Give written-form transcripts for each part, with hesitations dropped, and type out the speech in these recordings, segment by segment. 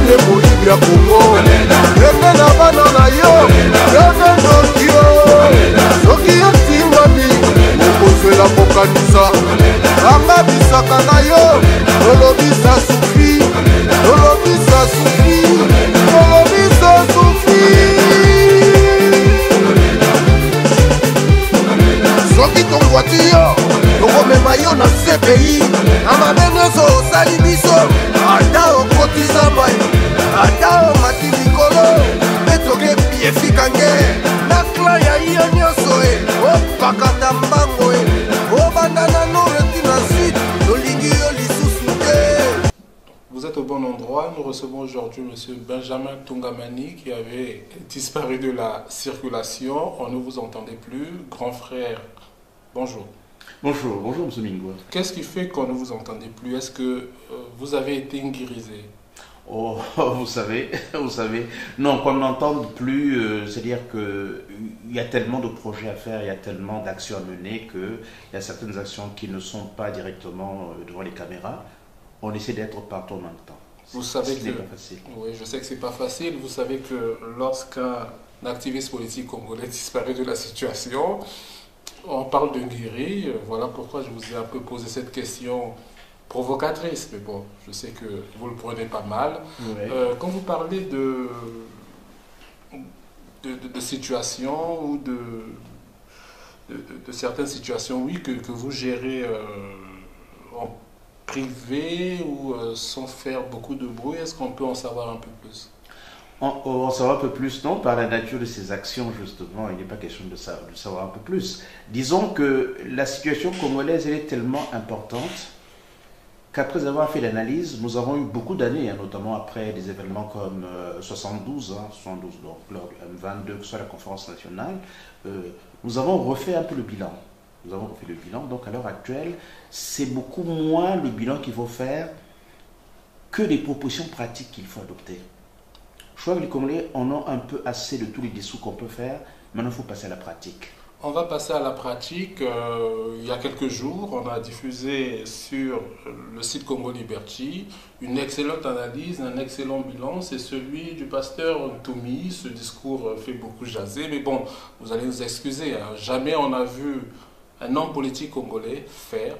Nde Bolivia Congo Eke na bana na yo Eke Nokio Soki yotimbami Okozwela kokanisa Anga bisaka na yo Lolobisa sufi Lolobisa sufi Lolobisa sufi Soki tongwati yo tokomema yo na CPI na mabe nyonso osali biso ata okotisa mai ata omati likolo mpe tokebi efikange na kla ya yo nyonso opakata mbango obanda na nord eti na sud tolingi yo lisusu te. Vous êtes au bon endroit. Nous recevons aujourd'hui M. Benjamin Tungamani qui avait disparu de la circulation. On ne vous entendait plus. Grand frère, bonjour. Bonjour, bonjour M. Mingo. Qu'est-ce qui fait qu'on ne vous entendait plus? Est-ce que vous avez été guérisé? Oh, vous savez, non, qu'on n'entende plus, c'est-à-dire qu'il y a tellement de projets à faire, il y a tellement d'actions à mener qu'il y a certaines actions qui ne sont pas directement devant les caméras. On essaie d'être partout en même temps. Vous savez que... Ce n'est pas facile. Oui, je sais que ce n'est pas facile. Vous savez que lorsqu'un activiste politique congolais disparaît de la situation, on parle de guéri. Voilà pourquoi je vous ai un peu posé cette question provocatrice. Mais bon, je sais que vous le prenez pas mal. Ouais. Quand vous parlez de situations ou de certaines situations, oui, que vous gérez en privé ou sans faire beaucoup de bruit, est-ce qu'on peut en savoir un peu plus? On saura un peu plus, non, par la nature de ces actions, justement, il n'est pas question de savoir un peu plus. Disons que la situation congolaise, elle est tellement importante qu'après avoir fait l'analyse, nous avons eu beaucoup d'années, notamment après des événements comme 72, donc lors du M22, que ce soit la conférence nationale, nous avons refait un peu le bilan. Nous avons refait le bilan, donc à l'heure actuelle, c'est beaucoup moins le bilan qu'il faut faire que les propositions pratiques qu'il faut adopter. Je crois que les Congolais en ont un peu assez de tous les dessous qu'on peut faire. Maintenant, il faut passer à la pratique. On va passer à la pratique. Il y a quelques jours, on a diffusé sur le site Congo Liberty une excellente analyse, un excellent bilan. C'est celui du pasteur Ntoumi. Ce discours fait beaucoup jaser. Mais bon, vous allez nous excuser. Hein. Jamais on a vu un homme politique congolais faire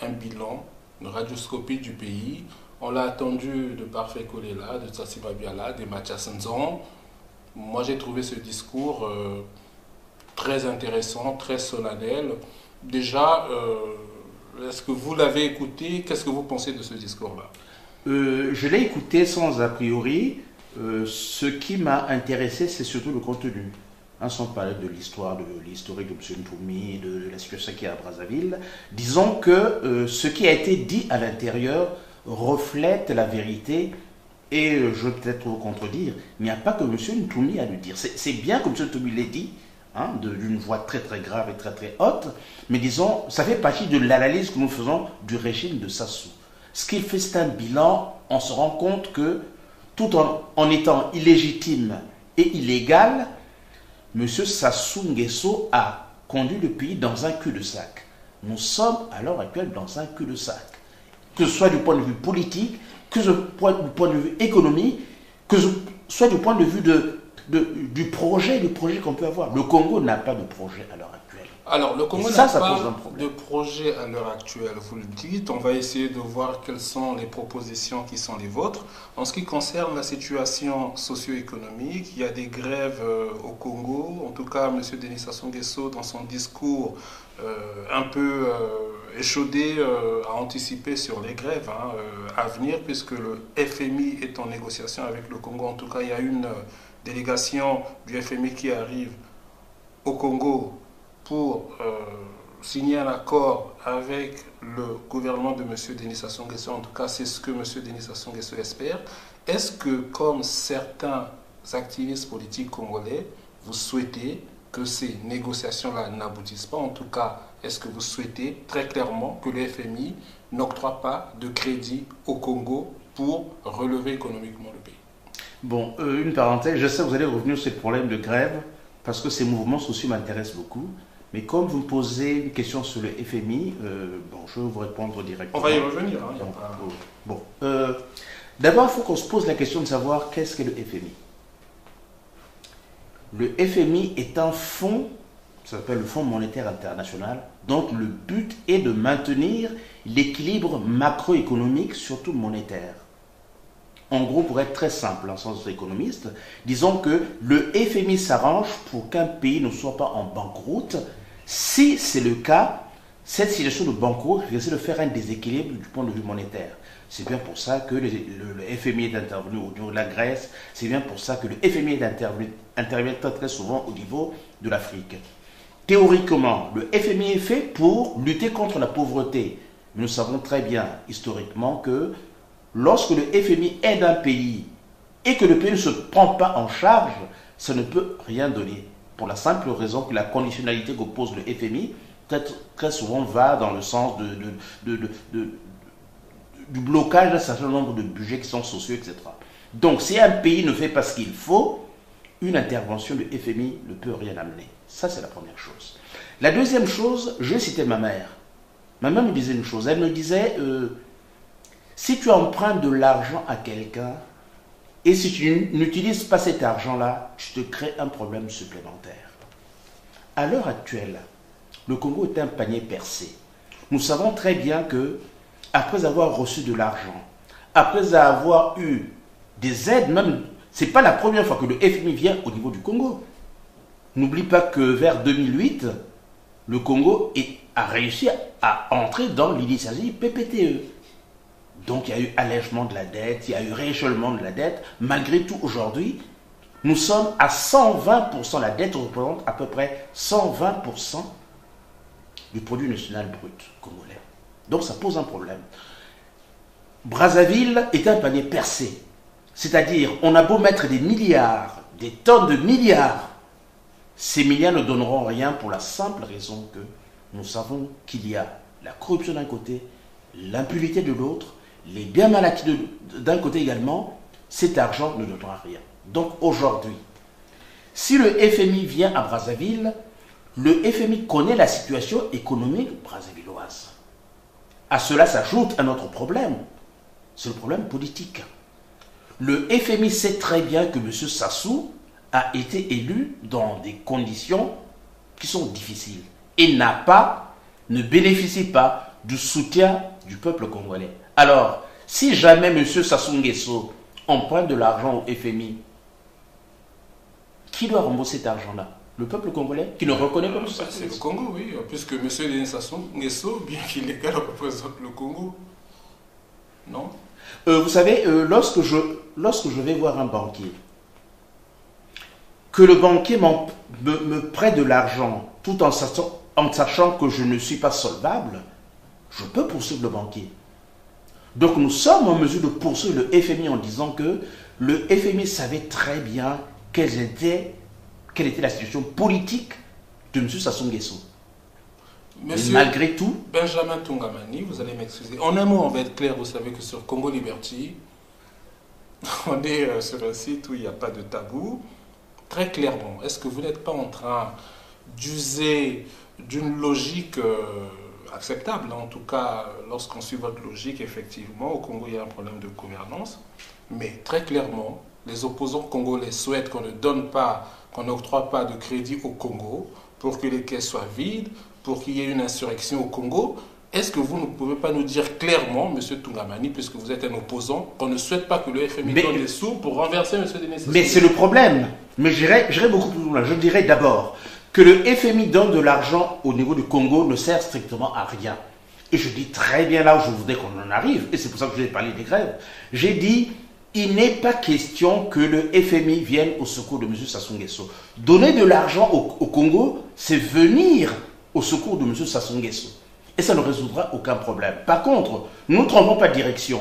un bilan, une radioscopie du pays. On l'a attendu de Parfait Kolela, de Tsatsi Mabiala, de Mathias Nzon. Moi, j'ai trouvé ce discours très intéressant, très solennel. Déjà, est-ce que vous l'avez écouté? Qu'est-ce que vous pensez de ce discours-là? Je l'ai écouté sans a priori. Ce qui m'a intéressé, c'est surtout le contenu. Sans parler de l'histoire, de l'historique de M. Ntoumi, de la situation qui est à Brazzaville. Disons que ce qui a été dit à l'intérieur reflète la vérité et je vais peut-être vous contredire, mais il n'y a pas que M. Ntoumi à le dire. C'est bien que M. Ntoumi l'ait dit, d'une voix très très grave et très très haute, mais disons, ça fait partie de l'analyse que nous faisons du régime de Sassou. Ce qu'il fait, c'est un bilan, on se rend compte que tout en étant illégitime et illégal, M. Sassou Nguesso a conduit le pays dans un cul-de-sac. Nous sommes à l'heure actuelle dans un cul-de-sac. Que ce soit du point de vue politique, que ce soit du point de vue économique, que ce soit du point de vue du projet qu'on peut avoir. Le Congo n'a pas de projet à l'heure actuelle. Alors, le Congo n'a pas de projet à l'heure actuelle, vous le dites. On va essayer de voir quelles sont les propositions qui sont les vôtres. En ce qui concerne la situation socio-économique, il y a des grèves au Congo. En tout cas, M. Denis Sassou Nguesso, dans son discours un peu échaudé, a anticipé sur les grèves à venir, puisque le FMI est en négociation avec le Congo. En tout cas, il y a une délégation du FMI qui arrive au Congo pour signer un accord avec le gouvernement de M. Denis Sassou Nguesso. En tout cas, c'est ce que M. Denis Sassou Nguesso espère. Est-ce que, comme certains activistes politiques congolais, vous souhaitez que ces négociations-là n'aboutissent pas? En tout cas, est-ce que vous souhaitez très clairement que le FMI n'octroie pas de crédit au Congo pour relever économiquement le pays? Bon, une parenthèse, je sais que vous allez revenir sur ce problème de grève, parce que ces mouvements sociaux m'intéressent beaucoup. Mais comme vous me posez une question sur le FMI, bon, je vais vous répondre directement. On va y revenir. Hein, D'abord, il faut qu'on se pose la question de savoir qu'est-ce qu'est le FMI. Le FMI est un fonds, ça s'appelle le Fonds monétaire international, dont le but est de maintenir l'équilibre macroéconomique, surtout monétaire. En gros, pour être très simple, en sens économiste, disons que le FMI s'arrange pour qu'un pays ne soit pas en banqueroute. Si c'est le cas, cette situation de banqueroute risque de faire un déséquilibre du point de vue monétaire. C'est bien pour ça que le FMI est intervenu au niveau de la Grèce, c'est bien pour ça que le FMI intervient très souvent au niveau de l'Afrique. Théoriquement, le FMI est fait pour lutter contre la pauvreté. Mais nous savons très bien, historiquement, que lorsque le FMI aide un pays et que le pays ne se prend pas en charge, ça ne peut rien donner. Pour la simple raison que la conditionnalité qu'oppose le FMI, très souvent va dans le sens du blocage d'un certain nombre de budgets qui sont sociaux, etc. Donc, si un pays ne fait pas ce qu'il faut, une intervention du FMI ne peut rien amener. Ça, c'est la première chose. La deuxième chose, je citais ma mère. Ma mère me disait une chose. Elle me disait, si tu empruntes de l'argent à quelqu'un, et si tu n'utilises pas cet argent-là, tu te crées un problème supplémentaire. À l'heure actuelle, le Congo est un panier percé. Nous savons très bien que, après avoir reçu de l'argent, après avoir eu des aides, même, ce n'est pas la première fois que le FMI vient au niveau du Congo. N'oublie pas que vers 2008, le Congo a réussi à entrer dans l'initiative PPTE. Donc il y a eu allègement de la dette, il y a eu rééchelonnement de la dette. Malgré tout, aujourd'hui, nous sommes à 120%. La dette représente à peu près 120% du produit national brut congolais. Donc ça pose un problème. Brazzaville est un panier percé. C'est-à-dire, on a beau mettre des milliards, des tonnes de milliards, ces milliards ne donneront rien pour la simple raison que nous savons qu'il y a la corruption d'un côté, l'impunité de l'autre, les biens mal acquis d'un côté également. Cet argent ne donnera rien. Donc aujourd'hui, si le FMI vient à Brazzaville, le FMI connaît la situation économique brazzavilloise. À cela s'ajoute un autre problème, c'est le problème politique. Le FMI sait très bien que M. Sassou a été élu dans des conditions qui sont difficiles et ne bénéficie pas du soutien du peuple congolais. Alors, si jamais M. Sassou Nguesso emprunte de l'argent au FMI, qui doit rembourser cet argent-là? Le peuple congolais qui ne reconnaît pas M. Sassou Nguesso. C'est le Congo, oui, puisque M. Sassou Nguesso, bien qu'il est légal, représente le Congo. Non? Vous savez, lorsque je vais voir un banquier, que le banquier me prête de l'argent tout en sachant que je ne suis pas solvable, je peux poursuivre le banquier. Donc nous sommes en mesure de poursuivre le FMI en disant que le FMI savait très bien quelle était la situation politique de M. Sassou Nguesso. Monsieur malgré tout, Benjamin Tungamani, vous allez m'excuser. En un mot, on va être clair, vous savez que sur Congo Liberty, on est sur un site où il n'y a pas de tabou. Très clairement, est-ce que vous n'êtes pas en train d'user d'une logique acceptable, en tout cas, lorsqu'on suit votre logique, effectivement, au Congo, il y a un problème de gouvernance, mais très clairement, les opposants congolais souhaitent qu'on ne donne pas, qu'on n'octroie pas de crédit au Congo pour que les caisses soient vides, pour qu'il y ait une insurrection au Congo. Est-ce que vous ne pouvez pas nous dire clairement, M. Tungamani, puisque vous êtes un opposant, qu'on ne souhaite pas que le FMI donne des sous pour renverser M. Denis Sassou? Mais c'est le problème. Mais j'irai beaucoup plus loin. Je dirais d'abord que le FMI donne de l'argent au niveau du Congo ne sert strictement à rien. Et je dis très bien là où je voudrais qu'on en arrive, et c'est pour ça que j'ai parlé des grèves. J'ai dit, il n'est pas question que le FMI vienne au secours de M. Sassou Nguesso. Donner de l'argent au Congo, c'est venir au secours de M. Sassou Nguesso. Et ça ne résoudra aucun problème. Par contre, nous ne trompons pas de direction.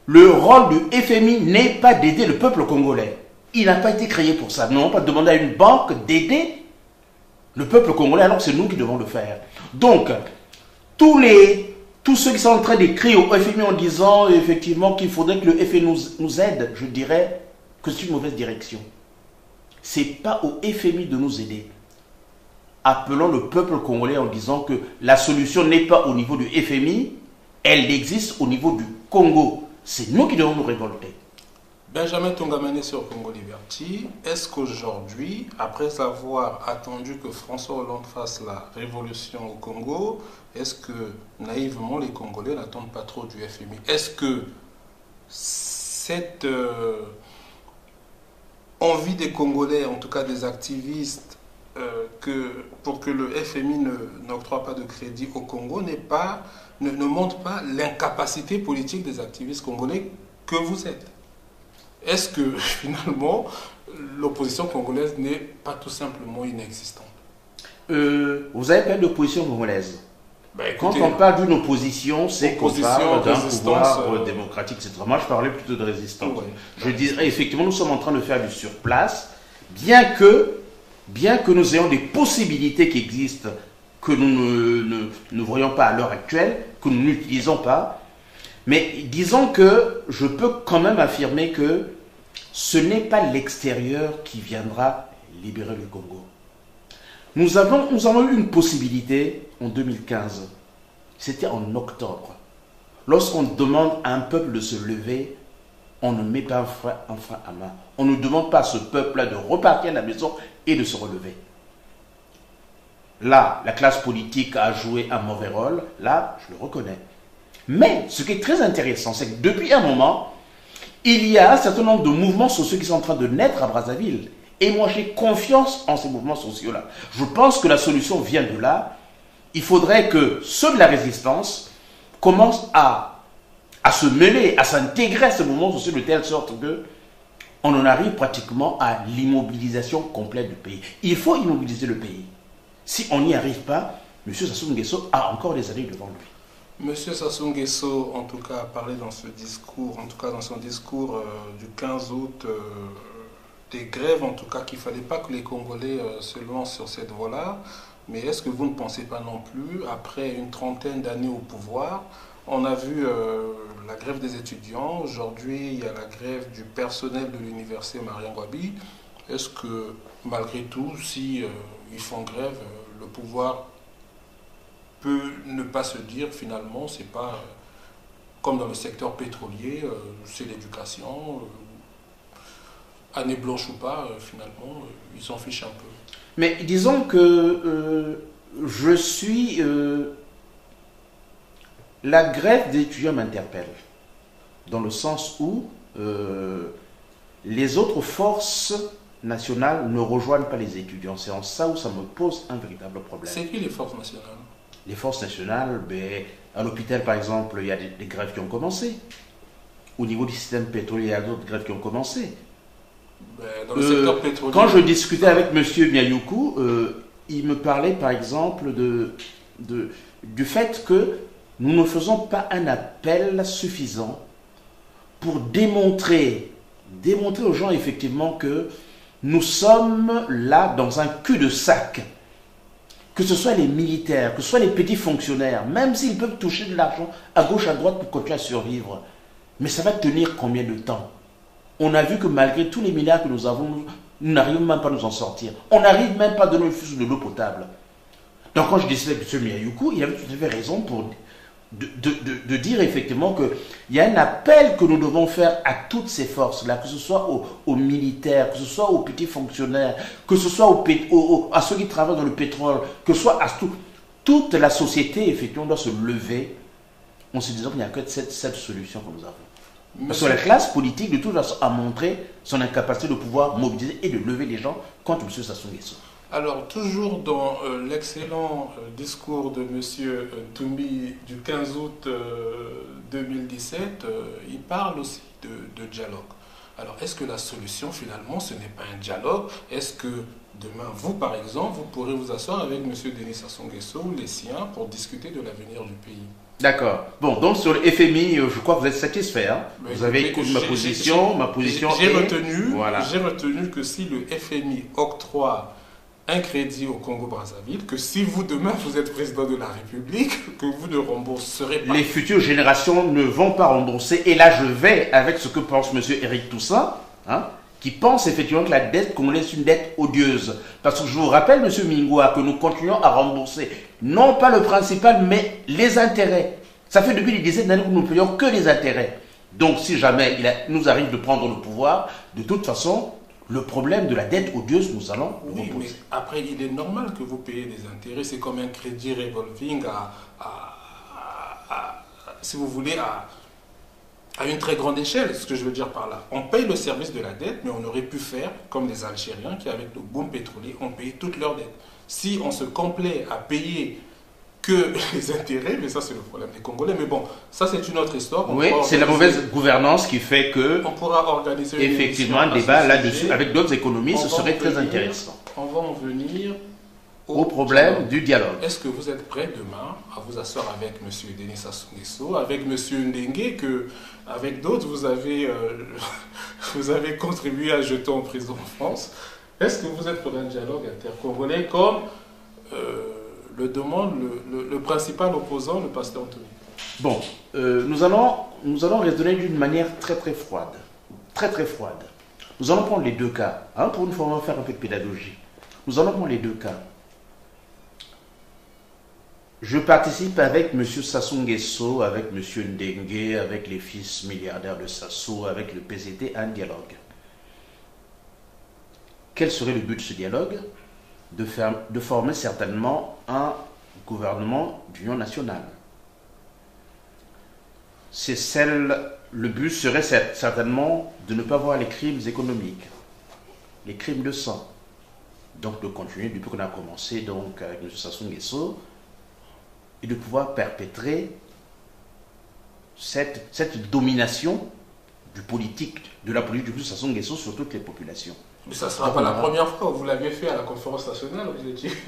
Le rôle du FMI n'est pas d'aider le peuple congolais. Il n'a pas été créé pour ça. Nous n'avons pas demandé à une banque d'aider le peuple congolais, alors que c'est nous qui devons le faire. Donc, tous ceux qui sont en train d'écrire au FMI en disant effectivement qu'il faudrait que le FMI nous aide, je dirais que c'est une mauvaise direction. Ce n'est pas au FMI de nous aider. appelant le peuple congolais en disant que la solution n'est pas au niveau du FMI, elle existe au niveau du Congo. C'est nous qui devons nous révolter. Benjamin Tungamane sur Congo Liberty, est-ce qu'aujourd'hui, après avoir attendu que François Hollande fasse la révolution au Congo, est-ce que naïvement les Congolais n'attendent pas trop du FMI? Est-ce que cette envie des Congolais, en tout cas des activistes, pour que le FMI n'octroie pas de crédit au Congo ne montre pas l'incapacité politique des activistes congolais que vous êtes? Est-ce que finalement l'opposition congolaise n'est pas tout simplement inexistante? Vous avez parlé d'opposition congolaise. Quand on parle d'une opposition, c'est qu'on parle d'un pouvoir démocratique, etc. Moi, je parlais plutôt de résistance. Ouais, je dirais, effectivement, nous sommes en train de faire du surplace, bien que nous ayons des possibilités qui existent, que nous ne voyons pas à l'heure actuelle, que nous n'utilisons pas. Mais disons que je peux quand même affirmer que ce n'est pas l'extérieur qui viendra libérer le Congo. Nous avons eu une possibilité en 2015. C'était en octobre. Lorsqu'on demande à un peuple de se lever, on ne met pas un frein à main. On ne demande pas à ce peuple-là de repartir à la maison et de se relever. Là, la classe politique a joué un mauvais rôle. Là, je le reconnais. Mais ce qui est très intéressant, c'est que depuis un moment, il y a un certain nombre de mouvements sociaux qui sont en train de naître à Brazzaville. Et moi, j'ai confiance en ces mouvements sociaux-là. Je pense que la solution vient de là. Il faudrait que ceux de la résistance commencent à se mêler, à s'intégrer à ces mouvements sociaux de telle sorte que on en arrive pratiquement à l'immobilisation complète du pays. Il faut immobiliser le pays. Si on n'y arrive pas, M. Sassou Nguesso a encore des années devant lui. Monsieur Sassou Nguesso, en tout cas, a parlé dans ce discours, en tout cas dans son discours du 15 août, des grèves, en tout cas, qu'il ne fallait pas que les Congolais se lancent sur cette voie-là. Mais est-ce que vous ne pensez pas non plus, après une trentaine d'années au pouvoir, on a vu la grève des étudiants, aujourd'hui il y a la grève du personnel de l'université Mariam Gwabi. Est-ce que, malgré tout, si ils font grève, le pouvoir peut ne pas se dire finalement, c'est pas comme dans le secteur pétrolier, c'est l'éducation, année blanche ou pas, finalement, ils s'en fichent un peu. Mais disons que je suis... la grève des étudiants m'interpelle, dans le sens où les autres forces nationales ne rejoignent pas les étudiants. C'est en ça où ça me pose un véritable problème. C'est qui les forces nationales? Les forces nationales, à l'hôpital par exemple, il y a des grèves qui ont commencé. Au niveau du système pétrolier, il y a d'autres grèves qui ont commencé. Dans le secteur pétrolier... Quand je discutais avec M. Miayoukou, il me parlait par exemple du fait que nous ne faisons pas un appel suffisant pour démontrer aux gens effectivement que nous sommes là dans un cul-de-sac. Que ce soit les militaires, que ce soit les petits fonctionnaires, même s'ils peuvent toucher de l'argent à gauche, à droite pour continuer à survivre. Mais ça va tenir combien de temps? On a vu que malgré tous les milliards que nous avons, nous n'arrivons même pas à nous en sortir. On n'arrive même pas à donner de l'eau potable. Donc quand je disais avec M. Miayoukou, il avait tout à fait raison pour de dire effectivement qu'il y a un appel que nous devons faire à toutes ces forces-là, que ce soit aux militaires, que ce soit aux petits fonctionnaires, que ce soit à ceux qui travaillent dans le pétrole, que ce soit à toute la société, effectivement, doit se lever en se disant qu'il n'y a que cette solution que nous avons. Parce que la classe politique, de toute façon, a montré son incapacité de pouvoir mobiliser et de lever les gens contre M. Sassou Nguesso. Alors, toujours dans l'excellent discours de M. Toumbi du 15 août 2017, il parle aussi de dialogue. Alors, est-ce que la solution, finalement, ce n'est pas un dialogue? Est-ce que demain, vous, par exemple, vous pourrez vous asseoir avec M. Denis Sassou Nguesso ou les siens pour discuter de l'avenir du pays? D'accord. Bon, donc sur le FMI, je crois que vous êtes satisfait. Hein? Vous avez écouté ma position. J'ai retenu que si le FMI octroie un crédit au Congo-Brazzaville, que si vous, demain, vous êtes président de la République, que vous ne rembourserez pas. Les futures générations ne vont pas rembourser. Et là, je vais avec ce que pense M. Éric Toussaint. Hein, qui pensent effectivement que la dette congolaise est une dette odieuse. Parce que je vous rappelle, M. Mingoua, que nous continuons à rembourser, non pas le principal, mais les intérêts. Ça fait depuis des dizaines d'années que nous ne payons que les intérêts. Donc si jamais nous arrive de prendre le pouvoir, de toute façon, le problème de la dette odieuse, nous allons le reposer. Mais après, il est normal que vous payez des intérêts. C'est comme un crédit revolving si vous voulez, à une très grande échelle, ce que je veux dire par là. On paye le service de la dette, mais on aurait pu faire comme les Algériens qui, avec le boom pétrolier, ont payé toutes leurs dettes. Si on se complaît à payer que les intérêts, mais ça c'est le problème des Congolais. Mais bon, ça c'est une autre histoire. Oui, c'est la mauvaise gouvernance qui fait que... On pourra organiser effectivement un débat là-dessus avec d'autres économies, ce serait très intéressant. On va en venir au problème du dialogue. Est-ce que vous êtes prêts demain à vous asseoir avec M. Denis Sassou Nguesso, avec M. Ndengue, que avec d'autres vous avez contribué à jeter en prison en France? Est-ce que vous êtes pour un dialogue intercongolais comme le demande le principal opposant, le pasteur Anthony? Bon, nous allons raisonner d'une manière très très froide. Très très froide. Nous allons prendre les deux cas. Hein, pour une fois, on va faire un peu de pédagogie. Nous allons prendre les deux cas. Je participe avec M. Sassou Nguesso, avec M. Ndengue, avec les fils milliardaires de Sassou, avec le PCT, à un dialogue. Quel serait le but de ce dialogue? De former certainement un gouvernement d'union nationale. Le but serait certainement de ne pas voir les crimes économiques, les crimes de sang. Donc de continuer depuis qu'on a commencé donc, avec M. Sassou Nguesso, et de pouvoir perpétrer cette domination de la politique du Sassou Nguesso sur toutes les populations. Mais ça ne sera pas la première fois où vous l'avez fait à la conférence nationale.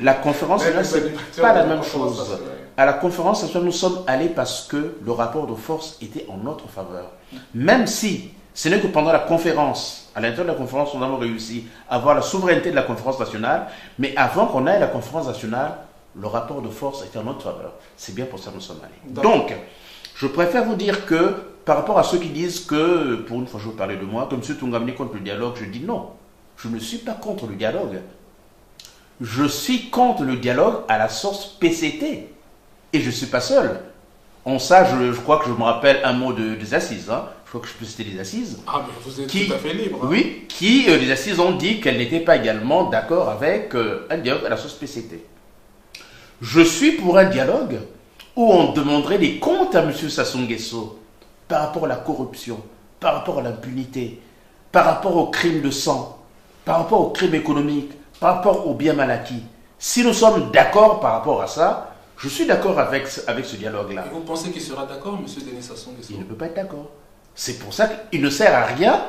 La conférence nationale, ce n'est pas la même chose. À la conférence nationale, nous sommes allés parce que le rapport de force était en notre faveur. Même si ce n'est que pendant la conférence, à l'intérieur de la conférence, nous avons réussi à avoir la souveraineté de la conférence nationale, mais avant qu'on aille à la conférence nationale, le rapport de force était en notre faveur. C'est bien pour ça que nous sommes allés. Donc, je préfère vous dire que, par rapport à ceux qui disent que, pour une fois je veux parler de moi, que M. Tungamini est contre le dialogue, je dis non. Je ne suis pas contre le dialogue. Je suis contre le dialogue à la source PCT. Et je ne suis pas seul. En ça, je crois que je me rappelle un mot des assises. Hein. Je crois que je peux citer les assises. Ah, mais vous êtes tout à fait libre. Hein. Oui, les assises ont dit qu'elles n'étaient pas également d'accord avec un dialogue à la source PCT. Je suis pour un dialogue où on demanderait des comptes à M. Sassou Nguesso par rapport à la corruption, par rapport à l'impunité, par rapport aux crimes de sang, par rapport aux crimes économiques, par rapport aux biens mal acquis. Si nous sommes d'accord par rapport à ça, je suis d'accord avec ce dialogue-là. Et vous pensez qu'il sera d'accord, M. Denis Sassou Nguesso? Il ne peut pas être d'accord. C'est pour ça qu'il ne sert à rien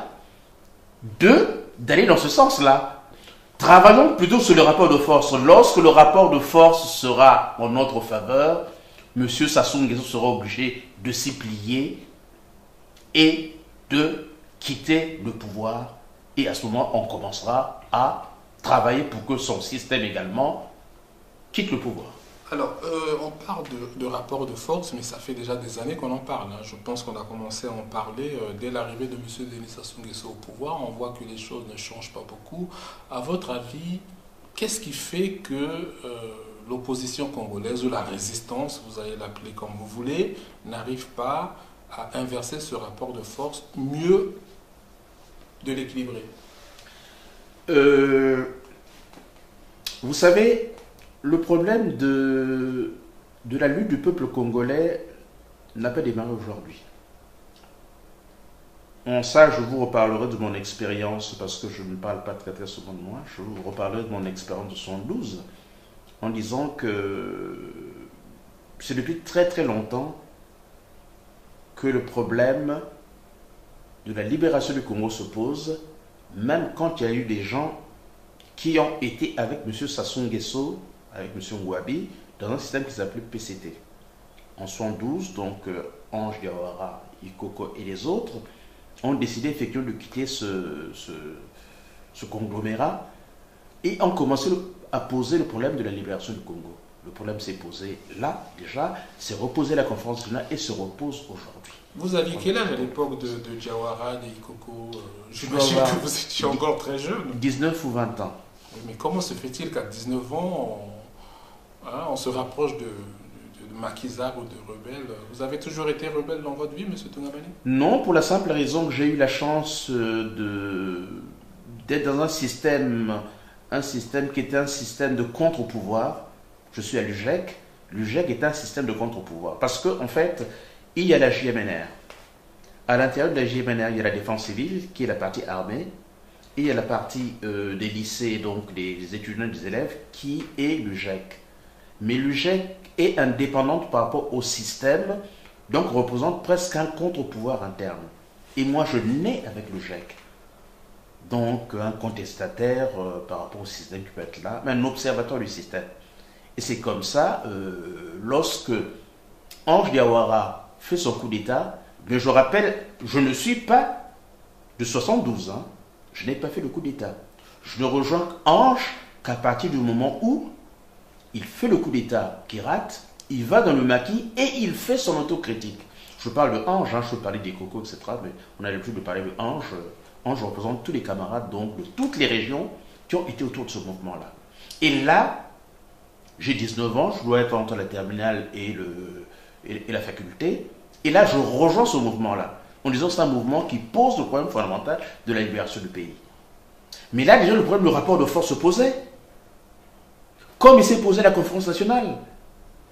d'aller dans ce sens-là. Travaillons plutôt sur le rapport de force. Lorsque le rapport de force sera en notre faveur, M. Sassou Nguesso sera obligé de s'y plier et de quitter le pouvoir. Et à ce moment, on commencera à travailler pour que son système également quitte le pouvoir. Alors, on parle de rapport de force, mais ça fait déjà des années qu'on en parle. Hein. Je pense qu'on a commencé à en parler dès l'arrivée de M. Denis Sassou Nguesso au pouvoir. On voit que les choses ne changent pas beaucoup. À votre avis, qu'est-ce qui fait que l'opposition congolaise ou la résistance, vous allez l'appeler comme vous voulez, n'arrive pas à inverser ce rapport de force, mieux de l'équilibrer? Vous savez, le problème de la lutte du peuple congolais n'a pas démarré aujourd'hui. En ça, je vous reparlerai de mon expérience, parce que je ne parle pas très très souvent de moi, je vous reparlerai de mon expérience de 72, en disant que c'est depuis très très longtemps que le problème de la libération du Congo se pose, même quand il y a eu des gens qui ont été avec M. Sassou Nguesso, avec M. Ngouabi, dans un système qui s'appelait PCT. En 72, donc Ange Diawara, Ikoko et les autres ont décidé effectivement de quitter ce conglomérat et ont commencé à poser le problème de la libération du Congo. Le problème s'est posé là, déjà, s'est reposé la conférence nationale et se repose aujourd'hui. Vous aviez quel âge à l'époque de Diawara, de Ikoko? J'imagine que vous étiez encore très jeune. 19 ou 20 ans. Oui, mais comment se fait-il qu'à 19 ans, on se rapproche de maquisards ou de rebelles? Vous avez toujours été rebelle dans votre vie, M. Tungamani? Non, pour la simple raison que j'ai eu la chance d'être dans un système qui était un système de contre-pouvoir. Je suis à l'UGEC. L'UGEC est un système de contre-pouvoir. Parce qu'en fait, il y a la JMNR. À l'intérieur de la JMNR, il y a la défense civile, qui est la partie armée. Et il y a la partie des lycées, donc des étudiants et des élèves, qui est l'UGEC. Mais l'UGEC est indépendante par rapport au système, donc représente presque un contre-pouvoir interne. Et moi, je nais avec l'UGEC. Donc, un contestataire par rapport au système qui peut être là, mais un observateur du système. Et c'est comme ça, lorsque Ange Diawara fait son coup d'État, mais je rappelle, je ne suis pas de 72 ans, je n'ai pas fait le coup d'État. Je ne rejoins Ange qu'à partir du moment où il fait le coup d'État qui rate, il va dans le maquis et il fait son autocritique. Je parle de Ange, je peux parler des cocos, etc. Mais on a l'habitude de parler de Ange. Ange représente tous les camarades donc, de toutes les régions qui ont été autour de ce mouvement-là. Et là, j'ai 19 ans, je dois être entre la terminale et la faculté. Et là, je rejoins ce mouvement-là, en disant que c'est un mouvement qui pose le problème fondamental de la libération du pays. Mais là, déjà, le problème du rapport de force se posait. Comme il s'est posé à la conférence nationale.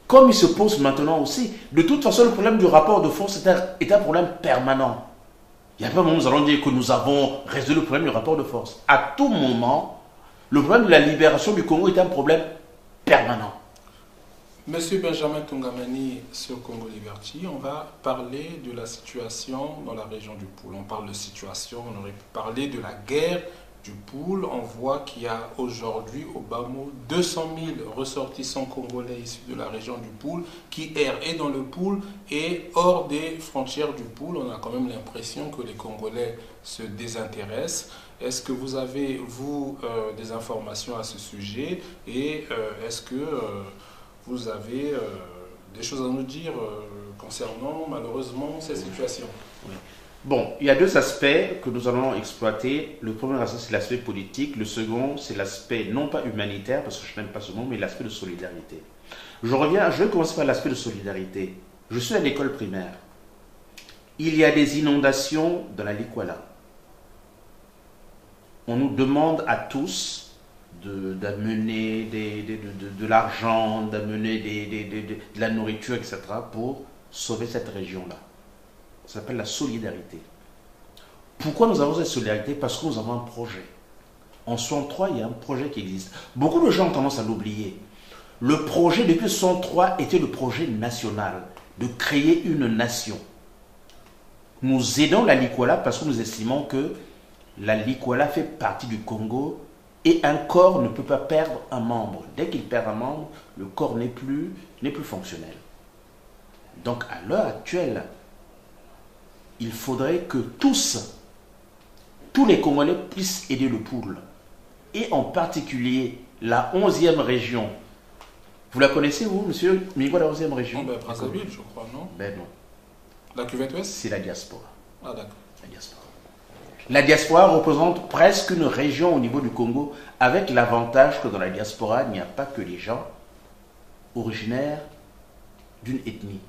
Comme il se pose maintenant aussi. De toute façon, le problème du rapport de force est un problème permanent. Il n'y a pas un moment où nous allons dire que nous avons résolu le problème du rapport de force. À tout moment, le problème de la libération du Congo est un problème permanent. Monsieur Benjamin Tungamani, sur Congo Liberty, on va parler de la situation dans la région du Poul. On parle de situation, on aurait pu parler de la guerre du Poul. On voit qu'il y a aujourd'hui au bas mot 200 000 ressortissants congolais issus de la région du Poul qui errent et dans le Poul et hors des frontières du Poul. On a quand même l'impression que les Congolais se désintéressent. Est-ce que vous avez, vous, des informations à ce sujet et est-ce que vous avez des choses à nous dire concernant malheureusement cette situation? Oui. Bon, il y a deux aspects que nous allons exploiter. Le premier aspect, c'est l'aspect politique. Le second, c'est l'aspect non pas humanitaire, parce que je n'aime pas ce mot, mais l'aspect de solidarité. Je vais commencer par l'aspect de solidarité. Je suis à l'école primaire. Il y a des inondations dans la Likwala. On nous demande à tous d'amener de l'argent, d'amener de la nourriture, etc. pour sauver cette région-là. Ça s'appelle la solidarité. Pourquoi nous avons cette solidarité? Parce que nous avons un projet. En 63, il y a un projet qui existe. Beaucoup de gens ont tendance à l'oublier. Le projet, depuis 63, était le projet national, de créer une nation. Nous aidons la Likwala parce que nous estimons que la Likwala fait partie du Congo et un corps ne peut pas perdre un membre. Dès qu'il perd un membre, le corps n'est plus fonctionnel. Donc à l'heure actuelle, il faudrait que tous les Congolais puissent aider le Poul. Et en particulier la 11e région. Vous la connaissez, vous, monsieur Migo, la 11e région? Brazzaville, je crois, non? Ben non. La cuvette ouest? C'est la diaspora. Ah, d'accord. La diaspora. La diaspora représente presque une région au niveau du Congo, avec l'avantage que dans la diaspora, il n'y a pas que les gens originaires d'une ethnie.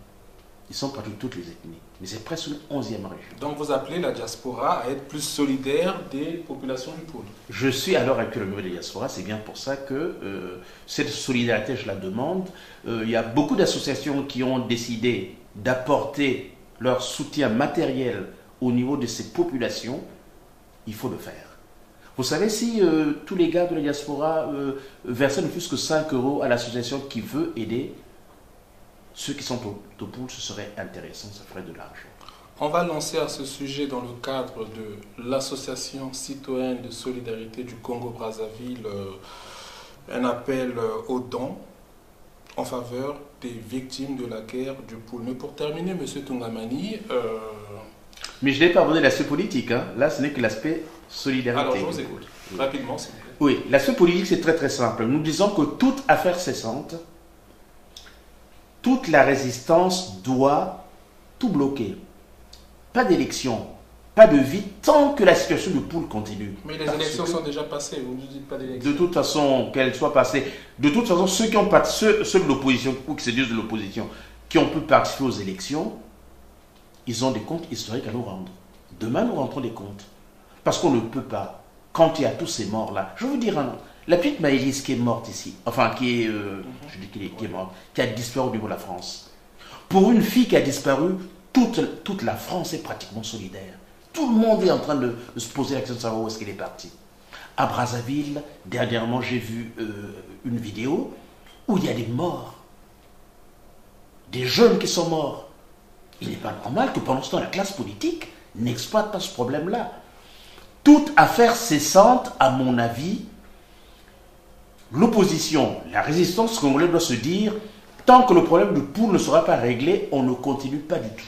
Ils sont partout toutes les ethnies. Mais c'est presque une 11e région. Donc vous appelez la diaspora à être plus solidaire des populations du Poul? Je suis à l'heure actuelle au niveau de la diaspora. C'est bien pour ça que cette solidarité, je la demande. Il y a beaucoup d'associations qui ont décidé d'apporter leur soutien matériel au niveau de ces populations. Il faut le faire. Vous savez, si tous les gars de la diaspora versaient ne plus que 5 € à l'association qui veut aider ceux qui sont au Poul, ce serait intéressant, ça ferait de l'argent. On va lancer à ce sujet, dans le cadre de l'association citoyenne de solidarité du Congo-Brazzaville, un appel aux dons en faveur des victimes de la guerre du Poul. Mais pour terminer, M. Tungamani... Mais je n'ai pas abordé l'aspect politique, hein. Là ce n'est que l'aspect solidarité. Alors je vous écoute, rapidement s'il vous plaît. Oui, l'aspect politique c'est très très simple. Nous disons que toute affaire cessante toute la résistance doit tout bloquer. Pas d'élection, pas de vie, tant que la situation de poule continue. Mais les élections sont déjà passées, vous ne dites pas d'élections. De toute façon, qu'elles soient passées, de toute façon, ceux de l'opposition, ou qui se disent de l'opposition, qui ont pu participer aux élections, ils ont des comptes historiques à nous rendre. Demain, nous rentrons des comptes. Parce qu'on ne peut pas, quand il y a tous ces morts-là, je vais vous dire, la petite Maëlys qui est morte ici, enfin qui est, je dis qui est morte, qui a disparu au niveau de la France. Pour une fille qui a disparu, toute la France est pratiquement solidaire. Tout le monde est en train de se poser la question de savoir où est-ce qu'elle est partie. À Brazzaville, dernièrement, j'ai vu une vidéo où il y a des morts. Des jeunes qui sont morts. Il n'est pas normal que pendant ce temps, la classe politique n'exploite pas ce problème-là. Toute affaire cessante, à mon avis, l'opposition, la résistance congolaise doit se dire, tant que le problème de poule ne sera pas réglé, on ne continue pas du tout.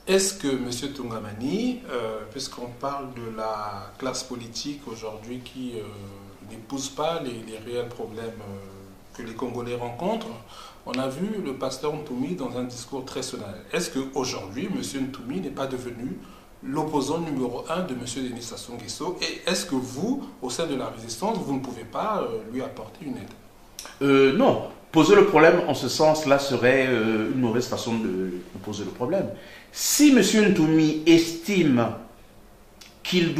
Est-ce que, M. Tungamani, puisqu'on parle de la classe politique aujourd'hui qui n'épouse pas les réels problèmes que les Congolais rencontrent, on a vu le pasteur Ntoumi dans un discours très solennel. Est-ce qu'aujourd'hui, M. Ntoumi n'est pas devenu l'opposant numéro 1 de M. Denis Sassou Nguesso? Et est-ce que vous, au sein de la résistance, vous ne pouvez pas lui apporter une aide? Non. Poser le problème en ce sens-là serait une mauvaise façon de poser le problème. Si M. Ntoumi estime qu'il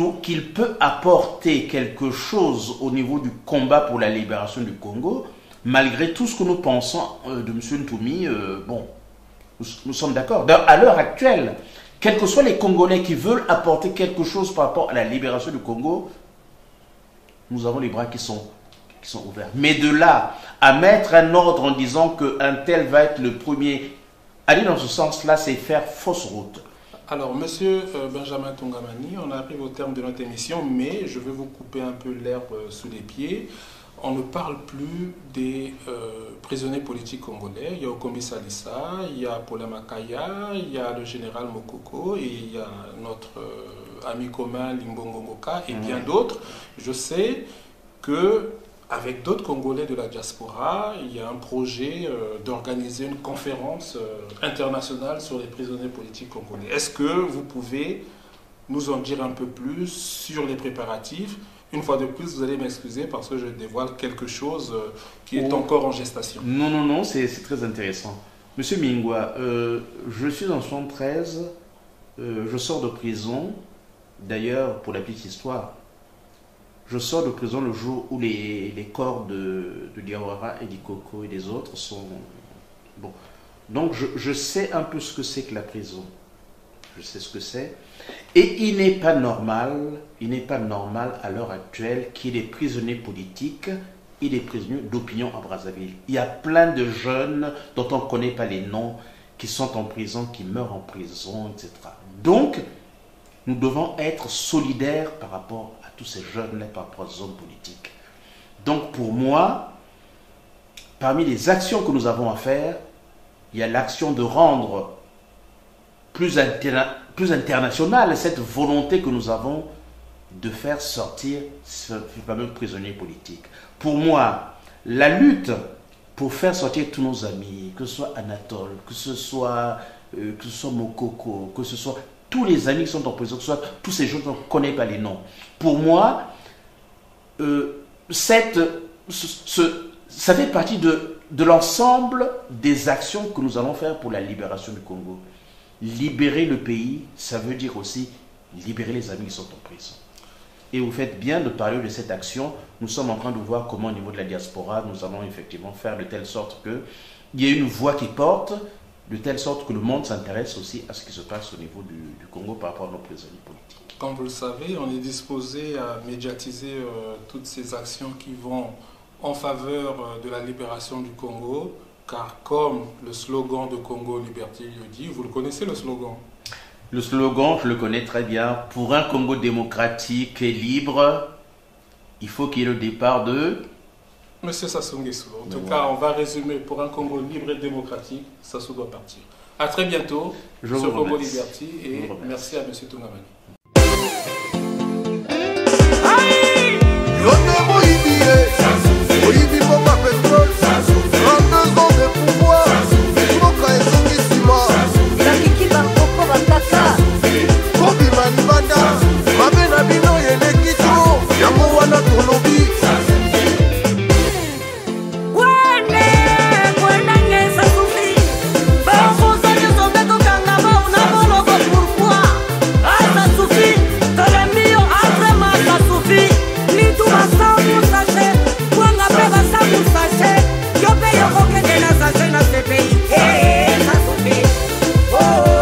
peut apporter quelque chose au niveau du combat pour la libération du Congo, malgré tout ce que nous pensons de M. Ntoumi, bon, nous sommes d'accord. À l'heure actuelle, quels que soient les Congolais qui veulent apporter quelque chose par rapport à la libération du Congo, nous avons les bras qui sont ouverts. Mais de là à mettre un ordre en disant qu'un tel va être le premier, aller dans ce sens-là, c'est faire fausse route. Alors, Monsieur Benjamin Tungamani, on arrive au terme de notre émission, mais je vais vous couper un peu l'herbe sous les pieds. On ne parle plus des prisonniers politiques congolais. Il y a Okombi Salissa, il y a Paula Makaya, il y a le général Mokoko, et il y a notre ami commun Limbongo Ngoka et bien d'autres. Je sais que avec d'autres Congolais de la diaspora, il y a un projet d'organiser une conférence internationale sur les prisonniers politiques congolais. Est-ce que vous pouvez nous en dire un peu plus sur les préparatifs? Une fois de plus, vous allez m'excuser parce que je dévoile quelque chose qui est encore en gestation. Non, c'est très intéressant. Monsieur Mingwa, je suis en 73, je sors de prison. D'ailleurs, pour la petite histoire, je sors de prison le jour où les corps de Diawara et d'Ikoko et des autres sont... Bon. Donc, je sais un peu ce que c'est que la prison. Je sais ce que c'est. Et il n'est pas normal à l'heure actuelle qu'il y ait des prisonniers politiques et des prisonniers d'opinion à Brazzaville. Il y a plein de jeunes dont on ne connaît pas les noms, qui sont en prison, qui meurent en prison, etc. Donc, nous devons être solidaires par rapport à tous ces jeunes-là, par rapport aux hommes politiques. Donc, pour moi, parmi les actions que nous avons à faire, il y a l'action de rendre plus internationale cette volonté que nous avons de faire sortir ce fameux prisonnier politique. Pour moi, la lutte pour faire sortir tous nos amis, que ce soit Anatole, que ce soit Mokoko, que ce soit tous les amis qui sont en prison, que ce soit tous ces gens dont on ne connaît pas les noms. Pour moi, ça fait partie de l'ensemble des actions que nous allons faire pour la libération du Congo. Libérer le pays, ça veut dire aussi libérer les amis qui sont en prison. Et vous faites bien de parler de cette action. Nous sommes en train de voir comment au niveau de la diaspora, nous allons effectivement faire de telle sorte qu'il y ait une voix qui porte, de telle sorte que le monde s'intéresse aussi à ce qui se passe au niveau du Congo par rapport à nos prisonniers politiques. Comme vous le savez, on est disposé à médiatiser toutes ces actions qui vont en faveur de la libération du Congo, car comme le slogan de Congo Liberté le dit, vous le connaissez le slogan? Le slogan, je le connais très bien. Pour un Congo démocratique et libre, il faut qu'il y ait le départ de... Monsieur Sassou Nguesso. En tout cas, on va résumer. Pour un Congo libre et démocratique, Sassou doit partir. À très bientôt sur Congo Liberté et merci à Monsieur Tungamani.